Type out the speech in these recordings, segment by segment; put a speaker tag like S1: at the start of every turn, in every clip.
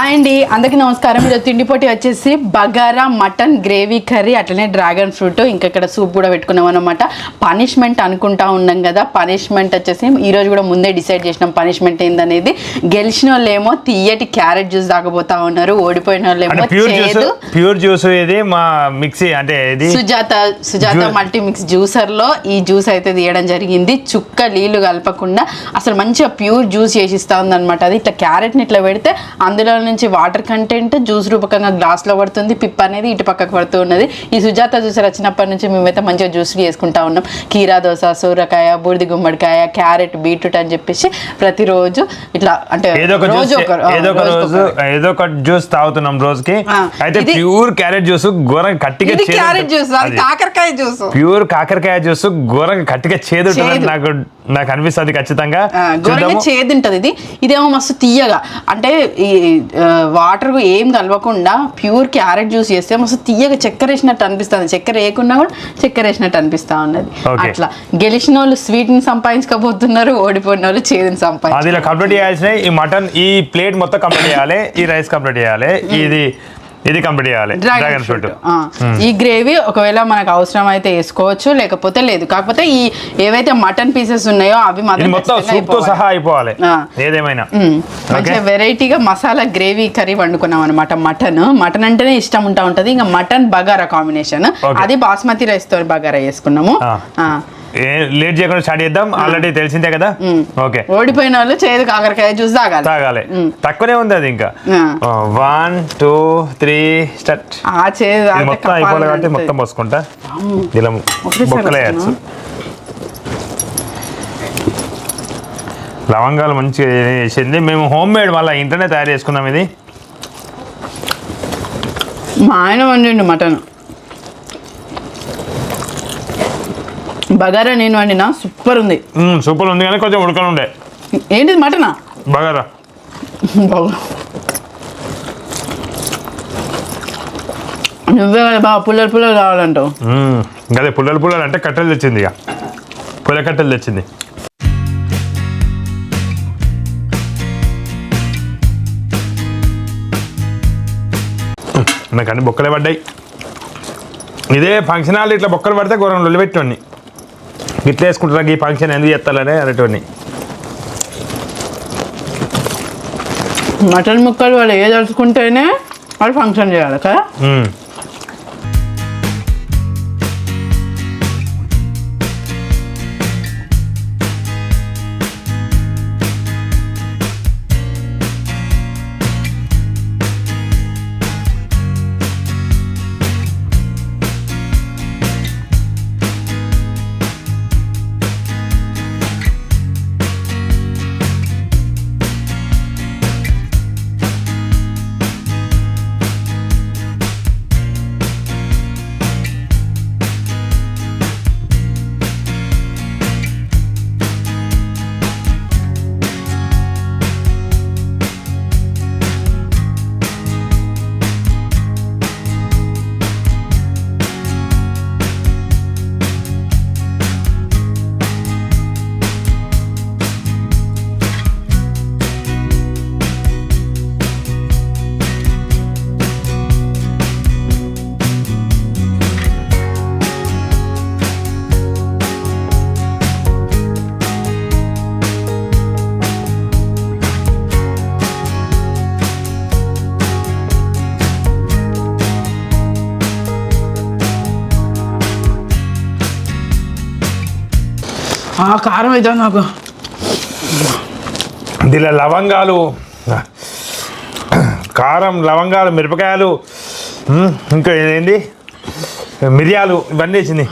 S1: Hi అండి, అందరికీ నమస్కారం. ఈరోజు తిండి పోటీ వచ్చేసి బగారా మటన్ గ్రేవీ కర్రీ, అట్లనే డ్రాగన్ ఫ్రూట్, ఇంకా ఇక్కడ సూప్ కూడా పెట్టుకున్నాం అనమాట. పనిష్మెంట్ అనుకుంటా ఉన్నాం కదా, పనిష్మెంట్ వచ్చేసి ఈరోజు కూడా ముందే డిసైడ్ చేసినాం పనిష్మెంట్ ఏందనేది. గెలిచిన వాళ్ళేమో తీయటి క్యారెట్ జ్యూస్ తాగబోతా ఉన్నారు, ఓడిపోయిన వాళ్ళేమో
S2: ప్యూర్ జ్యూస్. ఇది మా మిక్సీ అంటే ఇది సుజాత
S1: మల్టీ మిక్స్ జ్యూసర్ లో ఈ జ్యూస్ అయితే తీయడం జరిగింది. చుక్క నీళ్లు కలపకుండా అసలు మంచిగా ప్యూర్ జ్యూస్ చేసిస్తా ఉంది అనమాట. అది ఇట్లా క్యారెట్ని ఇట్లా పెడితే అందులో నుంచి వాటర్ కంటెంట్ జ్యూస్ రూపకంగా గ్లాస్లో పడుతుంది, పిప్ అనేది ఇటు పక్కకు పడుతూ ఉన్నది. ఈ సుజాత జ్యూసర్ వచ్చినప్పటి నుంచి మేమైతే మంచిగా జ్యూస్ చేసుకుంటా ఉన్నాం. కీరా దోస, సూరకాయ, బూడిది గుమ్మడికాయ, క్యారెట్, బీట్రూట్ అని చెప్పేసి ప్రతిరోజు ఇట్లా అంటే ఏదో
S2: ఒక జ్యూస్ తాగుతున్నాం రోజుకి. అయితే ప్యూర్ క్యారెట్ జ్యూస్ ఘోరంగా కట్టిగా
S1: క్యారెట్ జ్యూస్, కాకరకాయ జ్యూస్,
S2: ప్యూర్ కాకరకాయ జ్యూస్ ఘోరంగా కట్టిగా చేదు నాకు అనిపిస్తుంది. ఖచ్చితంగా
S1: చేదు ఉంటది. ఇదేమో మస్తు తీయగా, అంటే ఈ వాటర్ ఏం కలవకుండా ప్యూర్ క్యారెట్ జ్యూస్ చేస్తే మస్తు తీయగా చక్కెర వేసినట్టు అనిపిస్తుంది. చక్కెర వేయకుండా కూడా చక్కెర వేసినట్టు అనిపిస్తా ఉన్నది. అట్లా గెలిచిన వాళ్ళు స్వీట్ ని సంపాదించుకోబోతున్నారు, ఓడిపోయిన వాళ్ళు చేదుని సంపాదించుకోవాలి.
S2: కంప్లీట్ చేయాల్సిన ఈ మటన్, ఈ ప్లేట్ మొత్తం కంప్లీట్ చేయాలి, ఈ రైస్ కంప్లీట్ చేయాలి, ఇది కంప్లీట్ చేయాలి. డ్రాగన్ ఫ్రూట్
S1: ఈ గ్రేవీ ఒకవేళ మనకు అవసరం అయితే వేసుకోవచ్చు, లేకపోతే లేదు. కాకపోతే ఈ ఏవైతే మటన్ పీసెస్ ఉన్నాయో అవి
S2: మొత్తం సహా అయిపోవాలి. ఏదేమైనా
S1: మంచిగా వెరైటీగా మసాలా గ్రేవీ కర్రీ వండుకున్నాం అనమాట. మటన్ అంటేనే ఇష్టం ఉంటది. ఇంకా మటన్ బగారా కాంబినేషన్, అది బాస్మతి రైస్ తో బగారా చేసుకున్నాము.
S2: లేట్ చేయకుండా స్టార్ట్ చేద్దాం. ఆల్రెడీ తెలిసిందే కదా. ఓకే,
S1: ఓడిపోయిన వాళ్ళు చేదు కాకరకాయ జ్యూస్ తాగాలి.
S2: తక్కువనే ఉంది అది. ఇంకా 1 2 3 స్టార్ట్. మొత్తం అయిపోవాలి కాబట్టి మొత్తం పోసుకుంటా. ఇలా బొక్కలు వేయచ్చు. లవంగాలు మంచిగా వేసింది. మేము హోమ్ మేడ్ మళ్ళీ ఇంట్లోనే తయారు చేసుకున్నాం. ఇది
S1: మా ఆయన వండిండు మటన్. బగారా నేను వండినా సూపర్ ఉంది.
S2: సూపర్ ఉంది కానీ కొంచెం ఉడకలు ఉండే.
S1: ఏంటిది మటనా?
S2: బగారా.
S1: నువ్వే బాగా పుల్లలు కావాలంటావు.
S2: అదే పుల్లలు అంటే కట్టెలు తెచ్చింది, ఇక పుల్ల కట్టెలు తెచ్చింది. నాకు అన్ని బొక్కలే పడ్డాయి. ఇదే ఫంక్షన్ హాల్ ఇట్లా బొక్కలు పడితే ఘోరం లొల్లిపెట్టేవాడిని. ఇట్లా వేసుకుంటారా ఈ ఫంక్షన్ ఎందుకు చేస్తారనే అనేటోడిని.
S1: మటన్ ముక్కలు వాళ్ళు ఏదలుచుకుంటేనే వాళ్ళు ఫంక్షన్ చేయాలి కదా. కారం అయితే నాకు
S2: దీనిలో లవంగాలు, కారం, లవంగాలు, మిరపకాయలు, ఇంకా ఏంటి మిరియాలు, ఇవన్నీ వేసింది.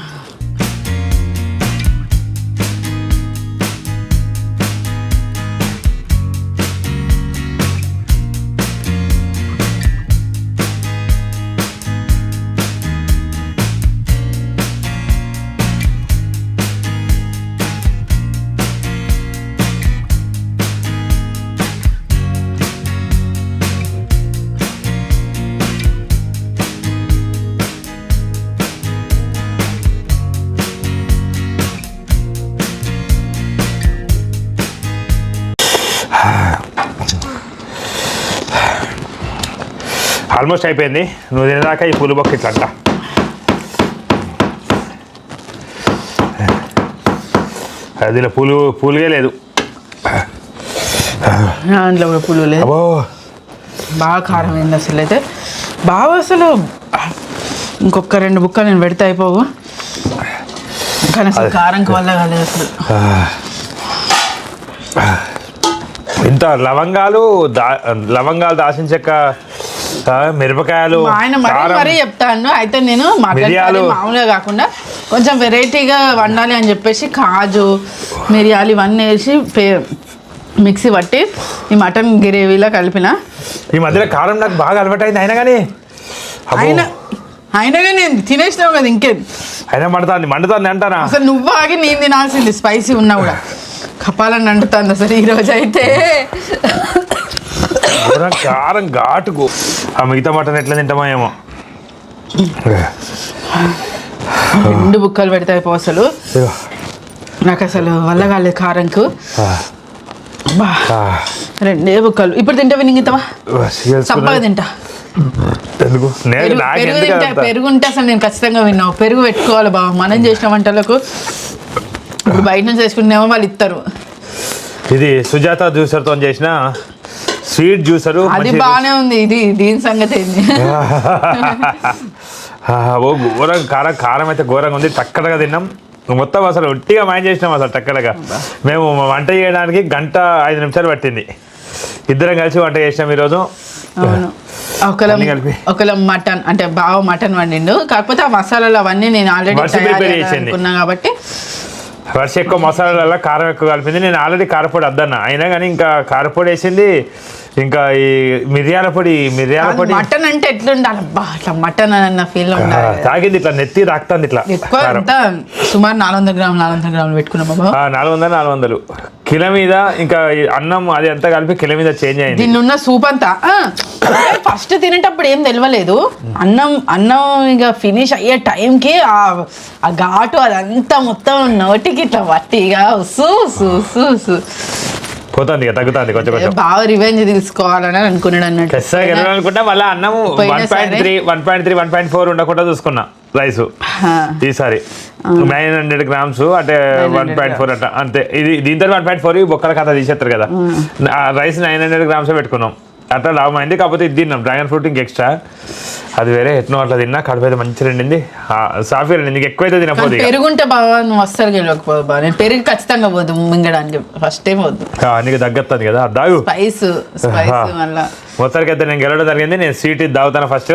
S2: ఆల్మోస్ట్ అయిపోయింది. నువ్వు తినేదాకా ఈ పూలు బొక్క ఇట్లా అంట. అది పూలుగే లేదు,
S1: దాంట్లో కూడా పులుగు లేదు. బాగా కారం అయింది అసలు. అయితే బాగా అసలు ఇంకొక 2 బుక్కలు నేను పెడితే అయిపోవు, కానీ అసలు కారంకి వల్ల కాలేదు అసలు.
S2: ఇంత లవంగాలు దాల్చిన చెక్క, మిరపకాయలు,
S1: ఆయన మరీ చెప్తాను. అయితే నేను మామూలుగా కాకుండా కొంచెం వెరైటీగా వండాలి అని చెప్పేసి కాజు, మిరియాలు ఇవన్నీ వేసి మిక్సీ పట్టి ఈ మటన్ గ్రేవీలో కలిపిన.
S2: ఈ మధ్యలో కారం నాకు బాగా అలవాటైంది.
S1: అయినా కానీ తినేసినావు కదా, ఇంకేం
S2: అయినా మండుతుంది అంటారా?
S1: అసలు నువ్వు ఆగి నేను తినాల్సింది స్పైసీ ఉన్నా కూడా. కపాలని అంటుతుంది అసలు ఈరోజు అయితే.
S2: కారం ఘాటుకు ఆ మిగతా మటన్ ఎట్లా తింటామో ఏమో.
S1: 2 బుక్కలు పెడితే అయిపో అసలు. నాకు అసలు వల్ల కాలేదు కారంకు. 2 బుక్కలు ఇప్పుడు తింటే వినిగితావా? సంపగా తింటా. పెరుగు ఉంటే అసలు నేను ఖచ్చితంగా విన్నావు. పెరుగు పెట్టుకోవాలి బావ, మనం చేసిన వంటలకు. ఇప్పుడు బయట నుంచి వేసుకుంటేమో వాళ్ళు ఇస్తారు.
S2: ఇది సుజాత జ్యూసర్తో చేసిన స్వీట్ జ్యూసరు,
S1: అది బాగానే ఉంది. దీని సంగతి ఏంది?
S2: ఘోరం కారం అయితే ఘోరంగా ఉంది. టక్కడగా తిన్నాం మొత్తం. అసలు ఒట్టిగా మాయం చేసినాం అసలు టక్కడగా. మేము వంట చేయడానికి 1 గంట 5 నిమిషాలు పట్టింది. ఇద్దరం కలిసి వంట చేసినాం ఈరోజు.
S1: ఒకళ్ళ మటన్ అంటే బావ మటన్ వండిండు, కాకపోతే ఆ మసాలాలు అవన్నీ నేను ఆల్రెడీ అనుకున్నా కాబట్టి.
S2: వర్ష ఎక్కువ మసాలాల కారం ఎక్కువ కలిపింది. నేను ఆల్రెడీ కారపొడి వద్దన్నా, అయినా కానీ ఇంకా కారపొడి వేసింది. ఇంకా ఈ మిరియాల పొడి
S1: మటన్ అంటే ఎట్లుండాలి అబ్బా, అట్లా మటన్ అన్న ఫీల్
S2: తాగింది. ఇట్లా నెత్తి తాకుతుంది ఇట్లా.
S1: సుమారు 400 గ్రాములు పెట్టుకున్నాం బాబా.
S2: 400 కిలో మీద. ఇంకా అన్నం అది అంతా కలిపి కిలో మీద చేంజ్ అయింది.
S1: దీన్ని ఉన్న సూప్ అంతా ఫస్ట్ తినేటప్పుడు ఏం తెలియలేదు. అన్నం ఇక ఫినిష్ అయ్యే టైంకి ఆ ఘాటు అదంతా మొత్తం నోటికి ఇట్లా వట్టిగా
S2: పోతుంది, తగ్గుతుంది కొంచెం కొంచెం.
S1: బాగా రివెంజ్ తీసుకోవాలని అనుకున్నాడు అన్నట్టు.
S2: అనుకుంటా మళ్ళీ అన్నం 1.3, 1.4 ఉండకుండా చూసుకున్నా రైస్ ఈసారి. 900 గ్రామ్స్ అంటే 1.4 అట్లా అంతే. ఇది దీంతో 1.4 బొక్కల కథ తీసేస్తారు కదా. రైస్ 900 గ్రామ్స్ పెట్టుకున్నాం, అట్లా లాభం అయింది. కాకపోతే ఇది తిన్నాం డ్రాగన్ ఫ్రూట్ ఇంక ఎక్స్ట్రా, అది వేరే ఎట్నో అట్లా తిన్నా. కడుపు అయితే మంచి రెండింది, సాఫీ రెండింది. ఎక్కువైతే తినపోదు.
S1: పెరుగుంటే బాగా నువ్వు అస్సలు గెలవకపోదు బాగా. నేను పెరుగు ఖచ్చితంగా పోదు మింగడానికి, ఫస్ట్ టైం పోదు.
S2: నీకు తగ్గొస్తుంది కదా దాగు
S1: స్పైస్ మళ్ళీ.
S2: మొత్తానికి అయితే నేను గెలవడం జరిగింది. నేను స్వీట్ ఇది తాగుతాను ఫస్ట్.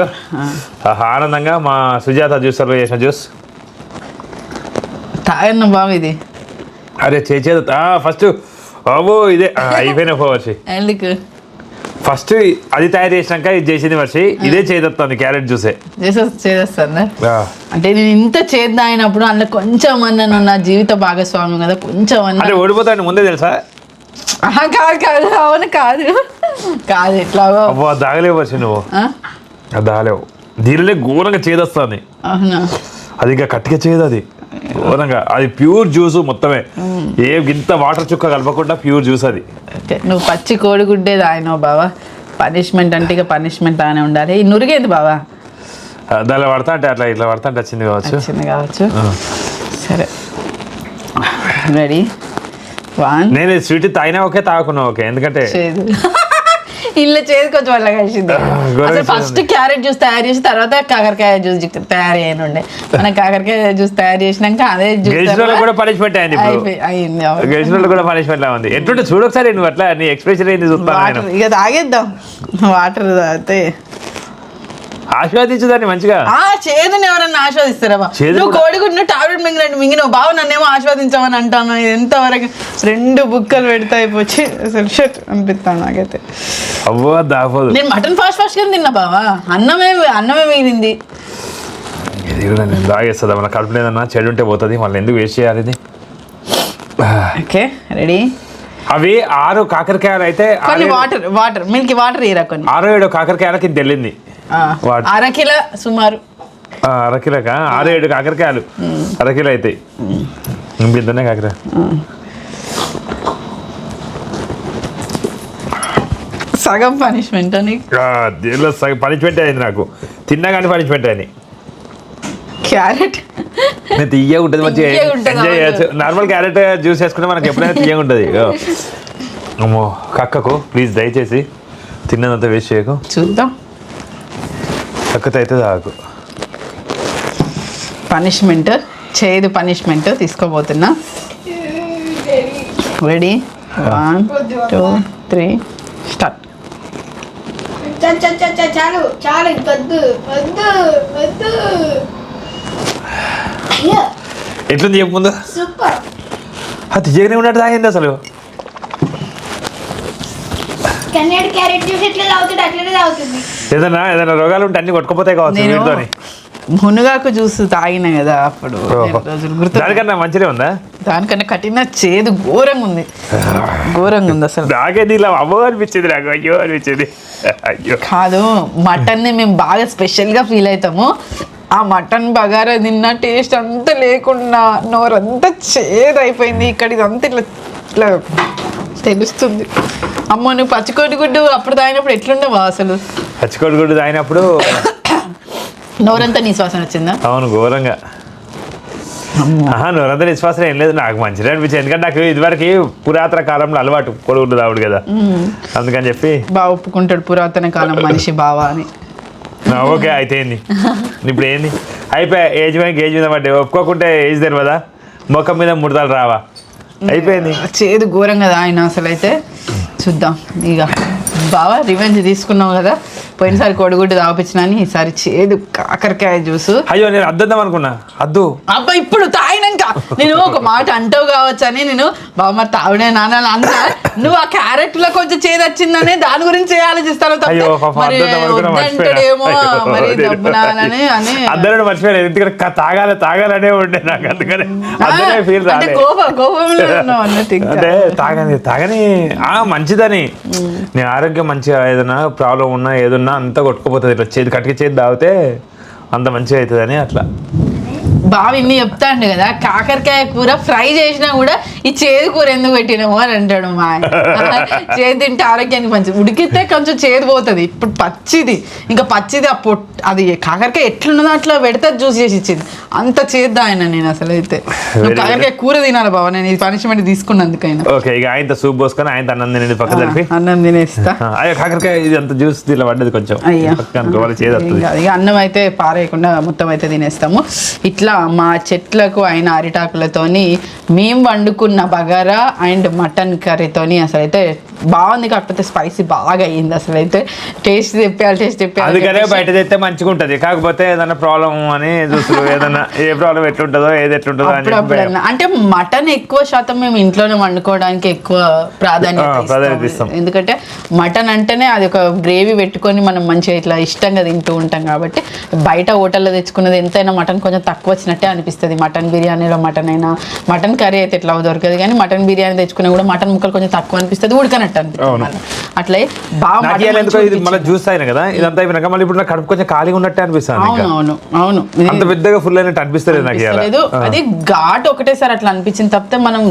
S2: ఆనందంగా మా సుజాత జ్యూసర్లో చేసిన జ్యూస్
S1: తాగన్న బాబు. ఇది
S2: అరే చేసేది ఫస్ట్ బాబు ఇదే అయిపోయినా పోవచ్చు.
S1: ఎందుకు
S2: ఫస్ట్ అది తయారు చేసినాక ఇది చేసింది వర్షి. ఇదే చేదొస్తుంది క్యారెట్ జ్యూసే
S1: చేసేస్తాను. అంటే నేను ఇంత చేద్దాయినప్పుడు అందులో కొంచెం అన్న నా జీవిత భాగస్వామ్యం కదా, కొంచెం అన్న
S2: ఓడిపోతాను ముందే తెలుసా?
S1: కాదు అవును కాదు ఎట్లాగో
S2: దాగలేవు వర్షి, నువ్వు దాగలేవు. దీనిలో ఘోరంగా చేదొస్తుంది.
S1: అవునా?
S2: అది ఇంకా కట్టిగా చేయదు, అది ఘోరంగా. అది ప్యూర్ జ్యూస్ మొత్తమే, ఇంత వాటర్ చుక్క కలపకుండా ప్యూర్ జ్యూస్ అది.
S1: నువ్వు పచ్చి కోడిగుడ్డే తాగినావు బావా. పనిష్మెంట్ అంటే ఇక పనిష్మెంట్ లానే ఉండాలి. నురిగేది బావా,
S2: దానిలో పడతా అంటే అట్లా ఇట్లా పడతా అంటే వచ్చింది కావచ్చు.
S1: సరే రెడీ.
S2: నేను స్వీట్ తాగినా ఓకే, తాగకున్నా ఓకే. ఎందుకంటే
S1: ఇల్లు చేసి కొంచెం వల్ల కలిసింది. ఫస్ట్ క్యారెట్ జ్యూస్ తయారు చేసి తర్వాత కాకరకాయ జ్యూస్ తయారు చేయనుండే. మనం కాకరకాయ జ్యూస్ తయారు చేసినాక అదే జ్యూస్
S2: కూడా పనిష్మెంట్ అయింది. గెలిచిన కూడా పనిష్మెంట్ లా ఉంది. ఎట్లుంటే చూడొకసారి నువ్వు అట్లా నీ ఎక్స్ప్రెషన్ ఏంటి చూస్తాను.
S1: ఇక తాగేద్దాం వాటర్ తాగితే.
S2: ఆస్వాదించదాన్ని మంచిగా.
S1: చేదుని ఎవరన్నా ఆస్వాదిస్తారా? నువ్వు కోడిగుడ్డు టాబ్లెట్ మింగినావు బావ, నన్నేమో ఆస్వాదించామని అంటాను. ఎంతవరకు 2 బుక్కలు పెడితే అయిపోయి అసలు షట్ అనిపిస్తాను నాకైతే.
S2: అవ్వో దాపోదు.
S1: నేను మటన్ ఫాస్ట్ గా తిన్నా బావా. అన్నమే మిగిలింది.
S2: ఇది కూడా నేను తాగేస్తుందా? మన కడుపు లేదన్నా చెడు ఉంటే పోతుంది, మళ్ళీ ఎందుకు వేస్ట్ చేయాలి ఇది.
S1: Okay ready.
S2: అవి 6 కాకరకాయలు అయితే
S1: వాటర్ మిల్క్ వాటర్ ఇరా కొన్ని
S2: 6-7 కాకరకాయలకి తెలియంది.
S1: అరకిల సుమారు.
S2: అరకిలక 6-7 కాకరకాయలు అరకిలో అవుతాయి. ఇంపిద్దనే కాకర
S1: సగం పనిష్మెంట్ అని
S2: దీనిలో సగం పనిష్మెంట్ అయింది నాకు, తిన్నా కానీ పనిష్మెంట్ అయింది.
S1: క్యారెట్
S2: నేను తీయగా ఉంటుంది, మంచిగా
S1: తీయగా ఉంటుంది,
S2: ఎంజాయ్ చేయొచ్చు. నార్మల్ క్యారెట్ జ్యూస్ వేసుకుంటే మనకి ఎప్పుడైనా తీయగా ఉంటుంది. అమ్మో కక్కకు ప్లీజ్ దయచేసి తిన్నదంతా వేస్ట్ చేయకు.
S1: చూద్దాం.
S2: కక్కతో అయితే తాకు.
S1: పనిష్మెంట్, చేదు పనిష్మెంట్ తీసుకోబోతున్నా. Ready, 1 2 3 start.
S3: చాలు చాలు వద్దు వద్దు వద్దు.
S2: ఎట్లుంది చెప్పు ముందు.
S3: సూపర్.
S2: అది తీయగానే ఉన్నట్టు తాగింది అసలు.
S3: కన్నడ క్యారెట్ జ్యూస్ ఎట్లా తాగుతుంది అట్లనే తాగుతుంది.
S2: ఏదైనా రోగాలు ఉంటే అన్ని కొట్టుకుపోతాయి కావచ్చు వీటితోని.
S1: మునగాకు జ్యూస్ తాగిన కదా అప్పుడు, రోజులు గుర్తు.
S2: దానికన్నా మంచిగా ఉందా?
S1: దానికన్నా కఠిన చేదు ఘోరంగా ఉంది, ఘోరంగా ఉంది అసలు.
S2: నాకేది ఇలా అమ్మో అనిపించింది, నాకు అయ్యో అనిపించింది. అయ్యో
S1: కాదు, మటన్ని మేము బాగా స్పెషల్గా ఫీల్ అవుతాము. ఆ మటన్ బగారా తిన్న టేస్ట్ అంతా లేకుండా నోరంతా చేదు అయిపోయింది. ఇక్కడ ఇదంతా ఇట్లా ఇట్లా తెలుస్తుంది. అమ్మో, నువ్వు పచ్చికోడి గుడ్డు అప్పుడు తాగినప్పుడు ఎట్లుండవా అసలు?
S2: పచ్చికోడి గుడ్డు తాగినప్పుడు
S1: నోరంతా నీ శ్వాసన వచ్చిందా?
S2: అవును, ఘోరంగా. నోరంతా నిశ్వాసం ఏం లేదు, నాకు మంచిగా అనిపించింది. ఎందుకంటే నాకు ఇదివరకు పురాతన కాలంలో అలవాటు కొడుగుంటు తావుడు కదా, అందుకని చెప్పి.
S1: బాగా ఒప్పుకుంటాడు పురాతన కాలం మనిషి బావా అని.
S2: ఓకే అయితే ఏంది ఇప్పుడు ఏంది అయిపోయా. ఏజ్ మీద పడ్డే, ఒప్పుకోకుంటే ఏజ్ తెలియదా, ముఖం మీద ముడతలు రావా, అయిపోయింది.
S1: చేదు ఘోరంగా ఆయన అసలు. అయితే చూద్దాం ఇక. బావా రివెంజ్ తీసుకున్నావు కదా, పోయినసారి కొడుగుడ్డు తాపించినాని, ఈసారి చేదు కాకరకాయ జ్యూస్.
S2: అయ్యో నేను అద్దుద్దాం అనుకున్నా, అద్దు.
S1: అబ్బా ఇప్పుడు తాగినాక నేను ఒక మాట అంటావు కావచ్చు అని నేను బావ మరి తావిడే నాన్న అన్నా. నువ్వు ఆ క్యారెట్ లో కొంచెం చేదు వచ్చిందనే దాని గురించి ఆలోచిస్తాను తప్ప మరి వద్దంటాడేమో మరి దబ్బునానని అని
S2: అందరూ మర్చిపోయారు. ఎందుకంటే తాగాలనే ఉండే నాకు, అందుకని అద్దనే ఫీల్
S1: అంటే
S2: రాలేదు.
S1: కోపంలో ఉన్నావు అన్నట్టు.
S2: అంటే తాగని మంచిదని, నీ ఆరోగ్యం మంచిగా, ఏదైనా ప్రాబ్లం ఉన్నా ఏదన్నా అంతా కొట్టుకుపోతుంది. ఇట్లా చేతి కట్టికి చేతి తాగితే అంత మంచిగా అవుతుందని అట్లా.
S1: బావి ఇన్ని చెప్తాండు కదా, కాకరకాయ కూర ఫ్రై చేసినా కూడా ఈ చేదు కూర ఎందుకు పెట్టినాము అని అంటాడు మా ఆయన. చేదు తింటే ఆరోగ్యానికి మంచిది, ఉడికితే కొంచెం చేదు పోతుంది. ఇప్పుడు పచ్చిది, ఇంకా పచ్చిది అది కాకరకాయ ఎట్లున్నదో అట్లా పెడితే జ్యూస్ చేసి ఇచ్చింది. అంత చేద్దా ఆయన. నేను అసలు అయితే కాకరకాయ కూర తినాలి బావ, నేను ఈ పనిష్మెంట్ తీసుకున్నందుకైనా.
S2: ఓకే, ఇక ఆయన సూప్ పోసుకొని ఆయన అన్నం తినేది పక్క జరిపి
S1: అన్నం తినేస్తా.
S2: అయ్యో కాకరకాయ ఇది అంత జ్యూస్ ఇలా పడ్డది కొంచెం,
S1: ఇక అన్నం అయితే పారేయకుండా మొత్తం అయితే తినేస్తాము. ఇట్లా మా చెట్లకు అయిన అరిటాకులతోని మేము వండుకున్న బగారా అండ్ మటన్ కర్రీతోని అసలు అయితే బాగుంది. కాకపోతే స్పైసీ బాగా అయ్యింది అసలు అయితే. టేస్ట్ తెప్పాలి.
S2: అందుకనే బయట తెస్తే మంచిగా ఉంటుంది, కాకపోతే ఏదైనా ప్రాబ్లం అని చూస్తారు, ఏదైనా ఏ ప్రాబ్లం ఎట్లుంటుందో ఏది ఎట్లుంటుందో అని.
S1: అంటే మటన్ ఎక్కువ శాతం మేము ఇంట్లోనే వండుకోవడానికి ఎక్కువ ప్రాధాన్యత ఇస్తాం. ఎందుకంటే మటన్ అంటేనే అది ఒక గ్రేవీ పెట్టుకొని మనం మంచిగా ఇట్లా ఇష్టంగా తింటూ ఉంటాం కాబట్టి. బయట హోటల్లో తెచ్చుకున్నది ఎంతైనా మటన్ కొంచెం తక్కువ వచ్చినట్టే అనిపిస్తుంది. మటన్ బిర్యానీలో మటన్ అయినా, మటన్ కర్రీ అయితే ఎట్లా దొరకదు కానీ మటన్ బిర్యానీ తెచ్చుకున్నా కూడా మటన్ ముక్కలు కొంచెం తక్కువ అనిపిస్తుంది, ఉడకనట్టు అనిపిస్తుంది. అట్లే బాగా
S2: జ్యూస్ అయినా కదా ఇదంతా అయిపోయినాక మళ్ళీ ఇప్పుడు కడుపు కొంచెం ఖాళీగా ఉన్నట్టే అనిపిస్తుంది.
S1: అవును
S2: అంత పెద్దగా ఫుల్ అయినట్టు అనిపిస్తుంది నాకు.
S1: అది ఘాట్ ఒకటేసారి అట్లా అనిపించింది తప్పితే మనం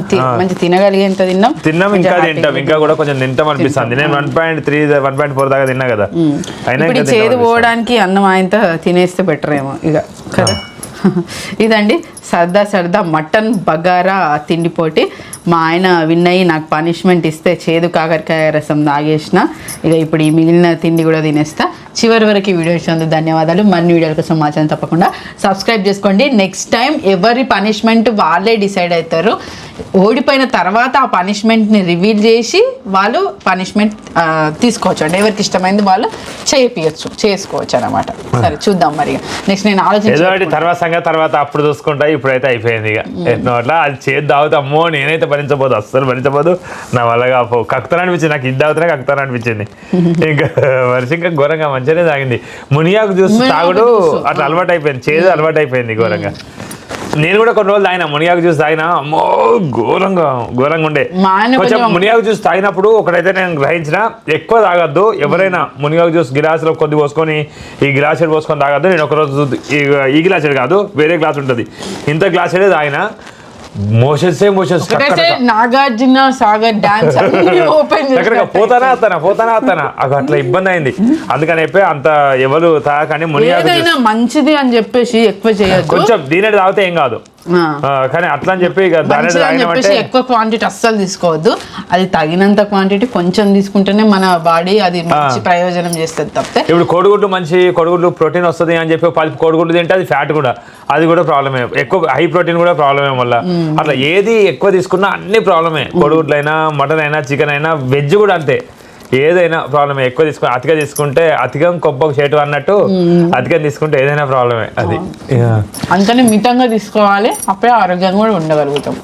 S1: మంచి తినగలిగేంత తిన్నాం
S2: ఇంకా తింటాం, ఇంకా కూడా కొంచెం తింటాం అనిపిస్తుంది. నేను 1.3 1.4 దాకా తిన్నా కదా.
S1: ఇప్పుడు చేదు పోవడానికి అన్నం ఆయనతో తినేస్తే బెటర్ ఏమో ఇక కదా. ఇదండి సరదా మటన్ బగారా తిండిపోటీ. మా ఆయన విన్నయ్యి నాకు పనిష్మెంట్ ఇస్తే చేదు కాకరకాయ రసం తాగేసిన. ఇక ఇప్పుడు ఈ మిగిలిన తిండి కూడా తినేస్తా. చివరి వరకు ఈ వీడియో ఇచ్చినందుకు ధన్యవాదాలు. మరిన్ని వీడియోల కోసం మా ఛానల్ తప్పకుండా సబ్స్క్రైబ్ చేసుకోండి. నెక్స్ట్ టైం ఎవరి పనిష్మెంట్ వాళ్ళే డిసైడ్ అవుతారు. ఓడిపోయిన తర్వాత ఆ పనిష్మెంట్ని రివీల్ చేసి వాళ్ళు పనిష్మెంట్ తీసుకోవచ్చు. అంటే ఎవరికి ఇష్టమైంది వాళ్ళు చేసుకోవచ్చు అనమాట. సరే చూద్దాం మరి. నెక్స్ట్ నేను ఆలోచించి
S2: తర్వాత అప్పుడు చూసుకుంటా, ఇప్పుడైతే అయిపోయింది ఇక ఎట్నో అట్లా. అది చేతి తాగుతామో నేనైతే భరించబోదు, అస్సలు భరించబోదు. నా వల్లగా కక్కుతాను అనిపించింది, నాకు ఇది తాగుతానే కక్కుతాను అనిపించింది. ఇంకా మనిషి ఇంకా ఘోరంగా మంచిగానే తాగింది. మునియాకు జ్యూస్ తాగుడు అట్లా అలవాటు అయిపోయింది, చేదు అలవాటు అయిపోయింది ఘోరంగా. నేను కూడా కొన్ని రోజులు తాగినా, మునియాకు జ్యూస్ తాగినా, అమ్మో ఘోరంగా ఉండే. కొంచెం మునియాకు జ్యూస్ తాగినప్పుడు ఒకటైతే నేను గ్రహించిన, ఎక్కువ తాగద్దు. ఎవరైనా మునియాకు జ్యూస్ గిలాసులో కొద్ది పోసుకొని ఈ గ్లాసులు పోసుకొని తాగద్దు. నేను ఒకరోజు ఈ గ్లాసులు కాదు, వేరే గ్లాస్ ఉంటుంది, ఇంత గ్లాసులే తాగినా మోషన్స్
S1: ఒకటైతే నాగార్జున సాగర్ డాన్స్ ఓపెన్
S2: పోతానా వస్తానా అట్లా ఇబ్బంది అయింది. అందుకని చెప్పి అంత ఎవరు తాగకని
S1: ఏదైనా మంచిది అని చెప్పేసి ఎక్కువ చేయొద్దు.
S2: కొంచెం దీని తాగితే ఏం కాదు, కానీ అట్లా అని చెప్పి
S1: ఎక్కువ క్వాంటిటీ అస్సలు తీసుకోవద్దు. అది తగినంత క్వాంటిటీ కొంచెం తీసుకుంటేనే మన బాడీ అది మంచి ప్రయోజనం చేస్తుంది తప్పితే.
S2: ఇప్పుడు కోడిగుడ్లు ప్రోటీన్ వస్తుంది అని చెప్పి కోడిగుడ్లు తింటే అది ఫ్యాట్ కూడా, అది కూడా ప్రాబ్లమే. ఎక్కువ హై ప్రోటీన్ కూడా ప్రాబ్లమే. వల్ల అట్లా ఏది ఎక్కువ తీసుకున్నా అన్ని ప్రాబ్లమే. కోడిగుడ్లు అయినా, మటన్ అయినా, చికెన్ అయినా, వెజ్ కూడా అంతే. ఏదైనా ప్రాబ్లమే. ఎక్కువ తీసుకుని అతిగా తీసుకుంటే అతిగం కొబ్బకు చేటు అన్నట్టు అతిగా తీసుకుంటే ఏదైనా ప్రాబ్లమే. అది
S1: అంతనే మితంగా తీసుకోవాలి, అప్పుడే ఆరోగ్యంగా కూడా ఉండగలుగుతాం.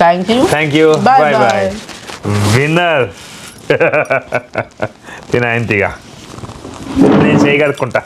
S1: Thank you. బాయ్.
S2: విన్నర్ తినయంతిగా నేను చేయగలుగుకుంటా.